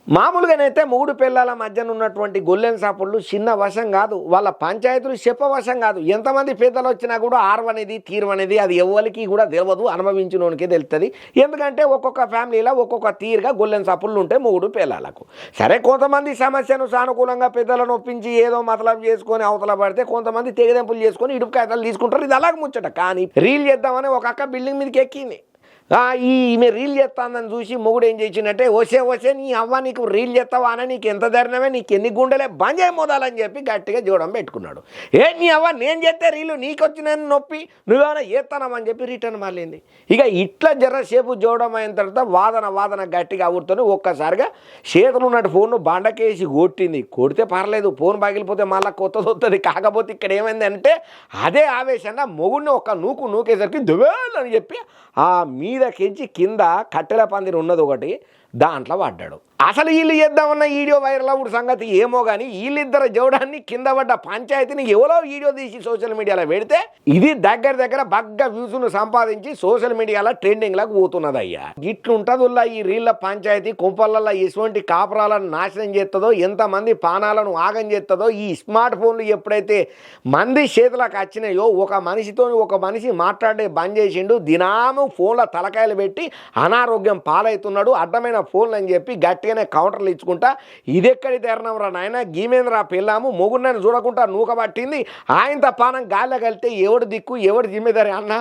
మామూలుగానైతే మూడు పిల్లల మధ్యన ఉన్నటువంటి గొల్లెం సాపుళ్ళు చిన్న వశం కాదు, వాళ్ళ పంచాయతీలు చెప్పవశం కాదు. ఎంతమంది పెద్దలు వచ్చినా కూడా ఆర్వనేది తీర్వనేది అది ఎవరికి కూడా తెలియదు, అనుభవించినోనికే తెలుస్తుంది. ఎందుకంటే ఒక్కొక్క ఫ్యామిలీలో ఒక్కొక్క తీరుగా గొల్లెం సాపుళ్ళు ఉంటాయి మూడు పిల్లలకు. సరే, కొంతమంది సమస్యను సానుకూలంగా పెద్దలను ఒప్పించి ఏదో మతలబు చేసుకొని అవతల పడితే, కొంతమంది తెగదెంపులు చేసుకొని ఇడుపు కాగితాలు తీసుకుంటారు. ఇది అలాగ ముచ్చట. కానీ రీల్ చేద్దామని ఒక అక్క బిల్డింగ్ మీదకి ఎక్కింది. ఈమె రీల్ చేస్తానని చూసి మొగుడు ఏం చేసిందంటే, వసే నీ అవ్వ నీకు రీల్ చేస్తావా అని, నీకు ఎంత ధైర్యమే, నీకు ఎన్ని గుండెలే, బంద్ చేయమోదాలని చెప్పి గట్టిగా జోడం పెట్టుకున్నాడు. నీ అవ్వ నేను చేస్తే రీలు నీకు వచ్చిన నొప్పి, నువ్వేమైనా చేస్తానమని చెప్పి రిటర్న్ మళ్ళీంది. ఇక ఇట్లా జరసేపు జోడం అయిన తర్వాత వాదన గట్టిగా అవుతుంది. ఒక్కసారిగా చేతులు ఉన్నట్టు ఫోన్ను బండకేసి కొట్టింది. కొడితే పర్లేదు, ఫోన్ పగిలిపోతే మళ్ళీ కొత్తది వస్తుంది. కాకపోతే ఇక్కడ ఏమైంది అంటే, అదే ఆవేశంగా మొగుడిని ఒక నూకేసరికి దువేలని చెప్పి ఆ మీదకించి కింద కట్టెల పందిరి ఉన్నది ఒకటి, దాంట్లో పడ్డాడు. అసలు వీళ్ళు చేద్దామన్న వీడియో వైరల్ అవ్వడు సంగతి ఏమో కానీ, వీళ్ళిద్దరు జవడాన్ని కింద పడ్డ పంచాయతీని ఎవరో వీడియో తీసి సోషల్ మీడియాలో పెడితే ఇది దగ్గర బగ్గ వ్యూస్ను సంపాదించి సోషల్ మీడియాలో ట్రెండింగ్లకు పోతున్నది. అయ్యా ఇట్లుంటదిలా ఈ రీళ్ళ పంచాయతీ. కుంపళ్ళల్లో ఎటువంటి కాపురాలను నాశనం చేస్తుందో, ఎంతమంది పానాలను ఆగం చేస్తుందో. ఈ స్మార్ట్ ఫోన్లు ఎప్పుడైతే మంది చేతులకు వచ్చినాయో, ఒక మనిషితో ఒక మనిషి మాట్లాడే బంద్ చేసిండు. దినాము ఫోన్ల తలకాయలు పెట్టి అనారోగ్యం పాలవుతున్నాడు. అడ్డమైన ఫోన్లు అని చెప్పి గట్టిగానే కౌంటర్లు ఇచ్చుకుంటా, ఇదెక్కడి తెరణంరా నాయన, గీమేంద్ర పెళ్ళాము మొగుడిని చూడకుండా నూకబట్టింది, ఆయనతో పానం గాల్లో కలితే ఎవడు దిక్కు, ఎవడు జిమ్మేదారి అన్న,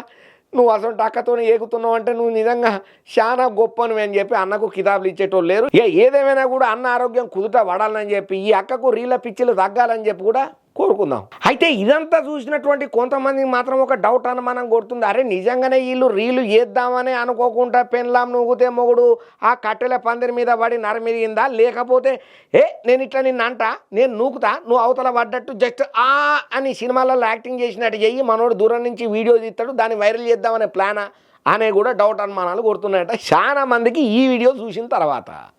నువ్వు అసలు అక్కతోనే ఏగుతున్నావు అంటే నువ్వు నిజంగా చాలా గొప్పను అని చెప్పి అన్నకు కితాబులు ఇచ్చేటోళ్ళు లేరు. ఏదేమైనా కూడా అన్న ఆరోగ్యం కుదుట పడాలని చెప్పి, ఈ అక్కకు రీళ్ళ పిచ్చిలు తగ్గాలని చెప్పి కూడా కోరుకుందాం. అయితే ఇదంతా చూసినటువంటి కొంతమందికి మాత్రం ఒక డౌట్ అనుమానం కొడుతుంది. అరే నిజంగానే వీళ్ళు రీలు చేద్దామని అనుకోకుండా పెన్లాం నూగితే మొగుడు ఆ కట్టెల పందిరి మీద పడి నరమిరిగిందా, లేకపోతే నేను ఇట్లా నిన్ను అంటా, నేను నూకుతా, నువ్వు అవతల పడ్డట్టు జస్ట్ అని సినిమాలలో యాక్టింగ్ చేసినట్టు చెయ్యి, మనోడు దూరం నుంచి వీడియో తీస్తాడు, దాన్ని వైరల్ చేద్దామనే ప్లానా అనే కూడా డౌట్ అనుమానాలు కొడుతున్నాయట చాలా మందికి ఈ వీడియో చూసిన తర్వాత.